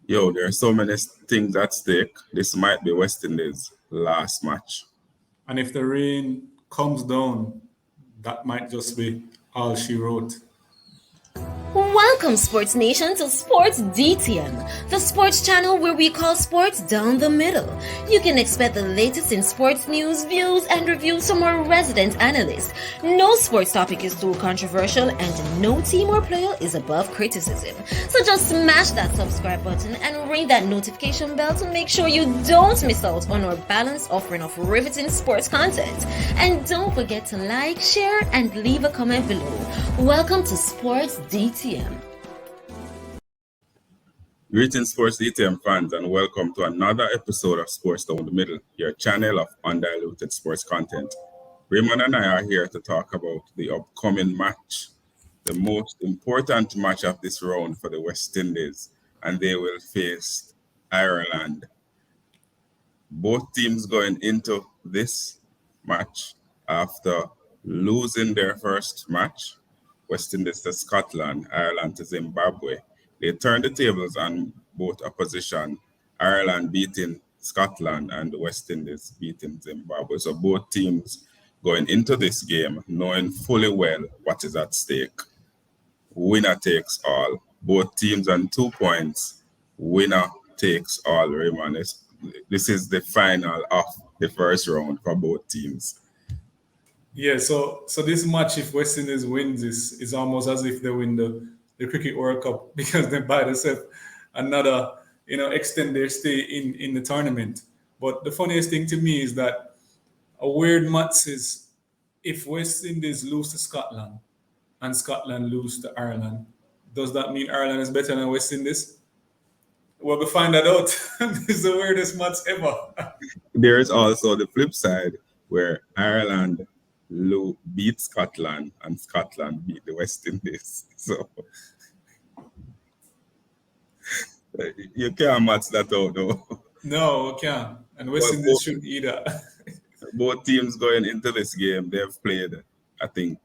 Yo, there are so many things at stake. This might be West Indies' last match. And if the rain comes down, that might just be all she wrote. Welcome, Sports Nation, to Sports DTM, the sports channel where we call sports down the middle. You can expect the latest in sports news, views, and reviews from our resident analysts. No sports topic is too controversial, and no team or player is above criticism. So just smash that subscribe button and ring that notification bell to make sure you don't miss out on our balanced offering of riveting sports content. And don't forget to like, share, and leave a comment below. Welcome to Sports DTM. Greetings, Sports DTM fans, and welcome to another episode of Sports Down the Middle, your channel of undiluted sports content. Raymond and I are here to talk about the upcoming match, the most important match of this round for the West Indies, and they will face Ireland. Both teams going into this match after losing their first match, West Indies to Scotland, Ireland to Zimbabwe. They turned the tables on both opposition, Ireland beating Scotland and the West Indies beating Zimbabwe. So both teams going into this game knowing fully well what is at stake. Winner takes all. Both teams on 2 points. Winner takes all, Raymond. This is the final of the first round for both teams. Yeah, so this match, if West Indies wins this, is almost as if they win the Cricket World Cup because they buy themselves another, extend their stay in the tournament. But the funniest thing to me is that a weird math says if West Indies lose to Scotland and Scotland lose to Ireland, does that mean Ireland is better than West Indies? Well, we'll find that out. This is the weirdest match ever. There is also the flip side where Ireland beat Scotland and Scotland beat the West Indies. So you can't match that out though. No, we can't. And West Indies shouldn't either. Both teams going into this game, they've played, I think,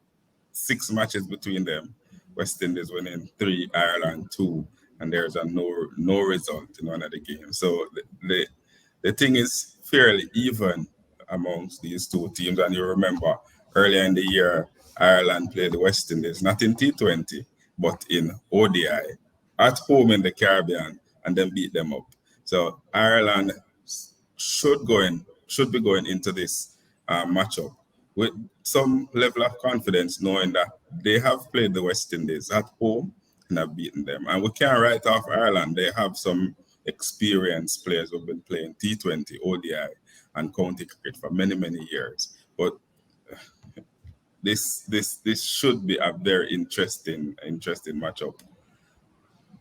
6 matches between them. West Indies winning 3, Ireland 2, and there's a no result in one of the games. So the thing is fairly even amongst these two teams. And you remember earlier in the year, Ireland played the West Indies, not in T20, but in ODI, at home in the Caribbean, and then beat them up. So Ireland should be going into this matchup with some level of confidence, knowing that they have played the West Indies at home and have beaten them. And we can't write off Ireland. They have some experienced players who've been playing T20, ODI, and county cricket for many, many years. But this should be a very interesting matchup.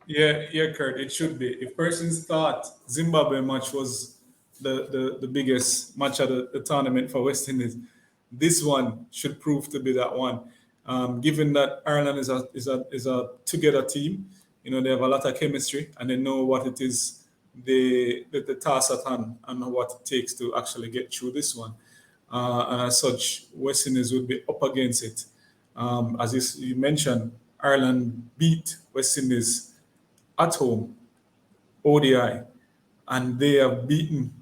Yeah, Kurt, it should be. If persons thought Zimbabwe match was the biggest match of the tournament for West Indies, this one should prove to be that one. Given that Ireland is a together team, they have a lot of chemistry and they know what it is, the task at hand and what it takes to actually get through this one. And as such, West Indies would be up against it. As you mentioned, Ireland beat West Indies at home, ODI, and they have beaten,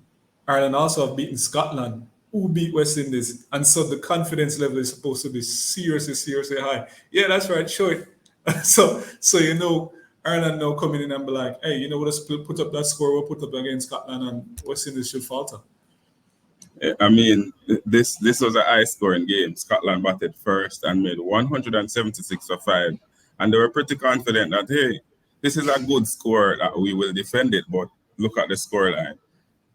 Ireland also have beaten Scotland, who beat West Indies. And so the confidence level is supposed to be seriously, seriously high. Yeah, that's right, show it. so Ireland now coming in and be like, hey, let's put up that score we'll put up against Scotland and West Indies should falter. I mean, this was a high-scoring game. Scotland batted first and made 176 for 5. And they were pretty confident that, hey, this is a good score that we will defend it. But look at the scoreline.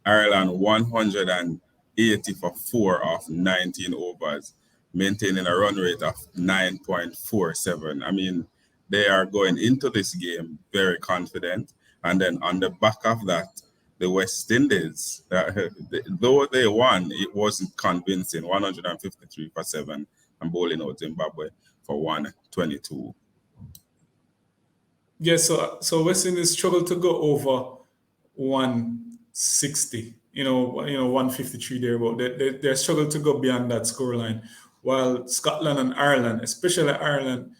Ireland 180 for 4 off 19 overs, maintaining a run rate of 9.47. I mean, they are going into this game very confident. And then on the back of that, the West Indies, though they won, it wasn't convincing. 153 for 7 and bowling out Zimbabwe for 122. Yeah, so West Indies struggled to go over 160, 153 there, but they struggled to go beyond that scoreline. While Scotland and Ireland, especially Ireland,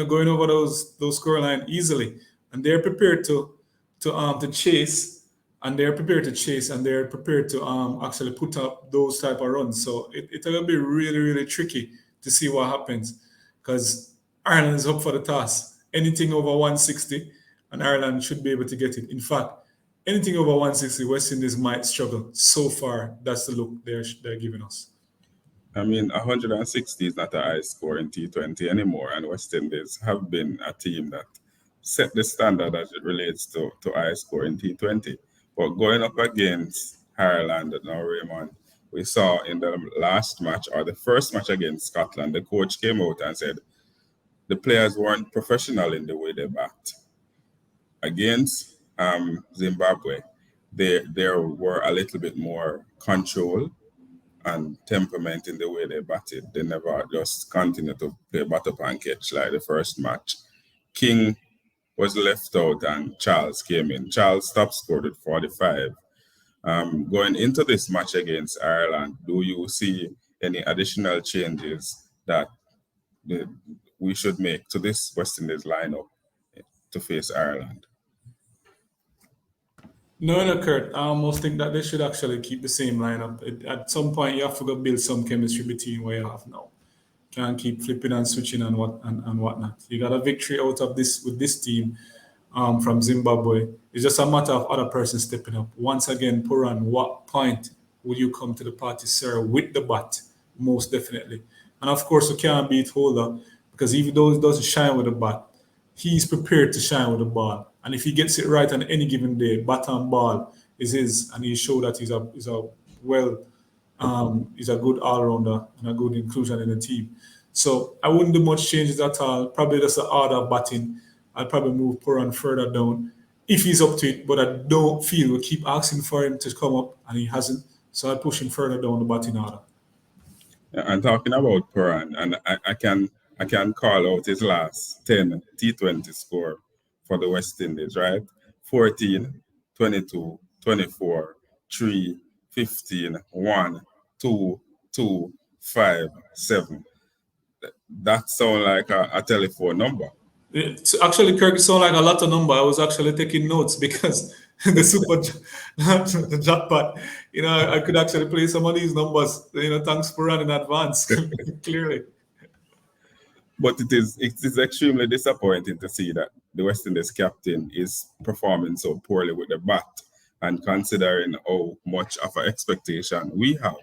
going over those scoreline easily, and they're prepared to to chase, and they're prepared to chase, and they're prepared to actually put up those type of runs. So it'll be really really tricky to see what happens, because Ireland is up for the task. Anything over 160, and Ireland should be able to get it. In fact, anything over 160, West Indies might struggle. So far, that's the look they're giving us. I mean, 160 is not a high score in T20 anymore, and West Indies have been a team that set the standard as it relates to high score in T20. But going up against Ireland now, Raymond, we saw in the last match, or the first match against Scotland, the coach came out and said the players weren't professional in the way they bat. Against Zimbabwe, there were a little bit more control and temperament in the way they batted. They never just continued to play bat up and catch like the first match. King was left out and Charles came in. Charles top scored with 45. Going into this match against Ireland, do you see any additional changes that we should make to this West Indies lineup to face Ireland? No, Kurt. I almost think that they should actually keep the same lineup. At some point, you have to go build some chemistry between where you have now. Can't keep flipping and switching and whatnot. You got a victory out of this with this team from Zimbabwe. It's just a matter of other person stepping up. Once again, Puran, what point will you come to the party, sir, with the bat? Most definitely. And of course, we can't beat Holder, because even though he doesn't shine with the bat, he's prepared to shine with the ball. And if he gets it right on any given day, bat and ball is his, and he showed that he's a good all-rounder and a good inclusion in the team. So I wouldn't do much changes at all. Probably just an order batting. I'd probably move Puran further down if he's up to it, but I don't feel we keep asking for him to come up and he hasn't. So I'd push him further down the batting order. And talking about Puran, and I can call out his last 10 T20 score for the West Indies, right? 14, 22, 24, 3, 15, 1, 2, 2, 5, 7. That sounds like a telephone number. It's actually, Kirk, it sounds like a lot of number. I was actually taking notes because the jackpot, I could actually play some of these numbers, thanks for running in advance, clearly. But it is extremely disappointing to see that the West Indies captain is performing so poorly with the bat, and considering how much of an expectation we have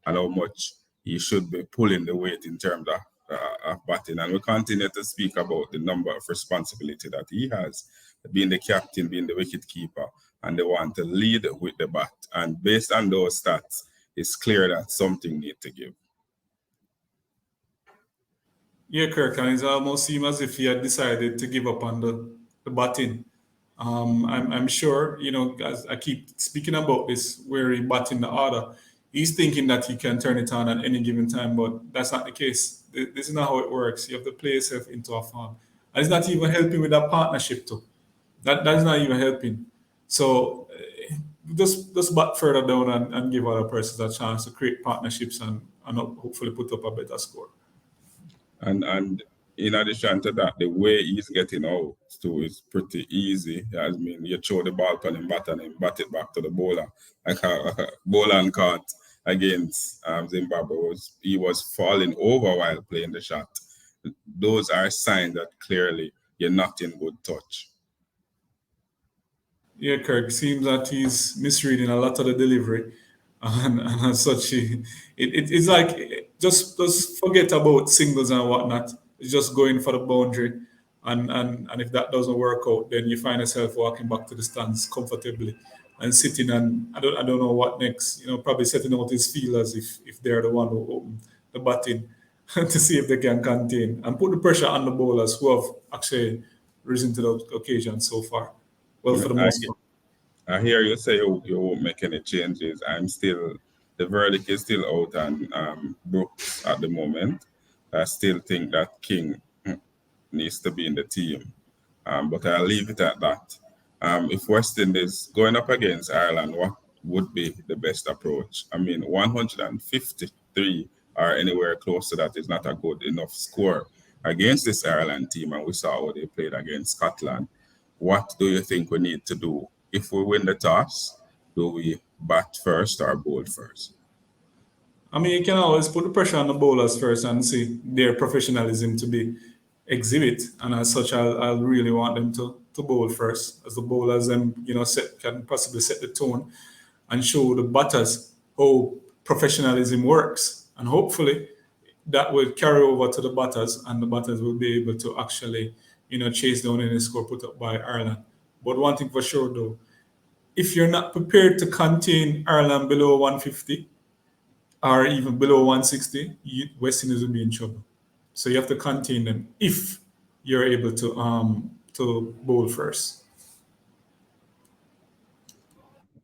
and how much he should be pulling the weight in terms of batting. And we continue to speak about the number of responsibility that he has, being the captain, being the wicket keeper, and they want to lead with the bat. And based on those stats, it's clear that something needs to give. Yeah, Kirk, and it almost seemed as if he had decided to give up on the batting. I'm sure, as I keep speaking about this, where he batting the order, he's thinking that he can turn it on at any given time, but that's not the case. This is not how it works. You have to play yourself into a form. And it's not even helping with that partnership too. That's not even helping. So just bat further down and give other persons a chance to create partnerships and hopefully put up a better score. And in addition to that, the way he's getting out too is pretty easy. I mean, you throw the ball to him, bat it back to the bowler. Like a bowler caught against Zimbabwe, he was falling over while playing the shot. Those are signs that clearly you're not in good touch. Yeah, Kirk, seems that he's misreading a lot of the delivery. And as such, it's like just forget about singles and whatnot. It's just going for the boundary, and if that doesn't work out, then you find yourself walking back to the stands comfortably and sitting. And I don't know what next. Probably setting out his feelers if they're the one who open the batting to see if they can contain and put the pressure on the bowlers who have actually risen to the occasion so far. Well, for the most part. I hear you say you won't make any changes. The verdict is still out on Brooks at the moment. I still think that King needs to be in the team. But I'll leave it at that. If West Indies going up against Ireland, what would be the best approach? I mean, 153 or anywhere close to that is not a good enough score against this Ireland team. And we saw how they played against Scotland. what do you think we need to do? If we win the toss, do we bat first or bowl first? I mean, you can always put the pressure on the bowlers first and see their professionalism to be exhibit, and as such, I'll really want them to bowl first, as the bowlers can possibly set the tone and show the batters how professionalism works, and hopefully that will carry over to the batters, and the batters will be able to actually chase down any score put up by Ireland. But one thing for sure though, if you're not prepared to contain Ireland below 150 or even below 160, West Indies will be in trouble. So you have to contain them if you're able to bowl first.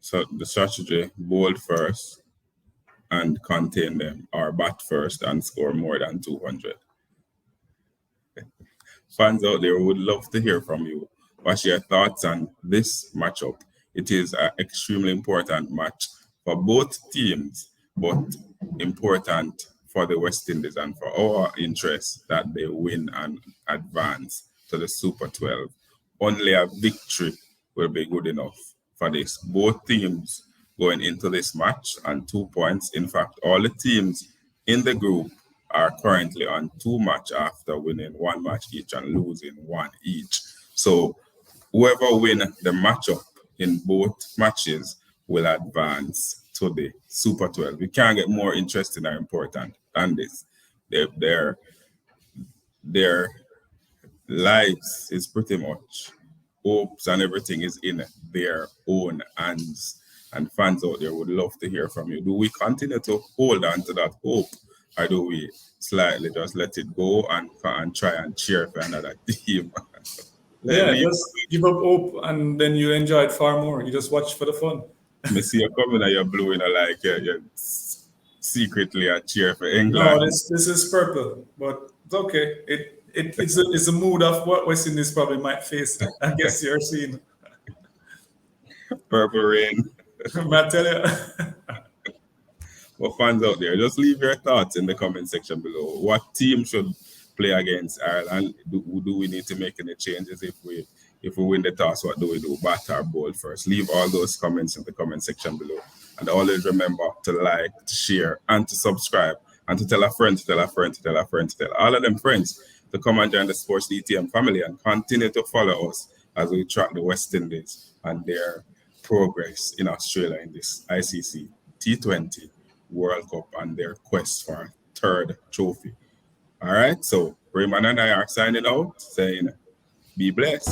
So the strategy: bowl first and contain them, or bat first and score more than 200. Fans out there would love to hear from you. What's your thoughts on this matchup? It is an extremely important match for both teams, but important for the West Indies and for our interests that they win and advance to the Super 12. Only a victory will be good enough for this. Both teams going into this match on 2 points. In fact, all the teams in the group are currently on 2 matches after winning 1 match each and losing 1 each. So whoever win the matchup in both matches will advance to the Super 12. We can't get more interesting or important than this. Their lives is pretty much, hopes and everything is in their own hands. And fans out there would love to hear from you. Do we continue to hold on to that hope, or do we slightly just let it go and try and cheer for another team? Just give up hope, and then you enjoy it far more. You just watch for the fun. Me see you coming and you're blue, like you're secretly a cheer for England. No, this is purple, but it's okay. It's a mood of what West Indies probably might face. I guess you're seeing purple rain. I tell you. Well, fans out there, just leave your thoughts in the comment section below. What team should play against Ireland? Do we need to make any changes if we win the toss? What do we do? Bat or bowl first? Leave all those comments in the comment section below. And always remember to like, to share, and to subscribe, and to tell a friend, to tell a friend, to tell a friend, to tell all of them friends to come and join the Sports DTM family and continue to follow us as we track the West Indies and their progress in Australia in this ICC T20 World Cup and their quest for a 3rd trophy. All right, so Raymond and I are signing out, saying be blessed.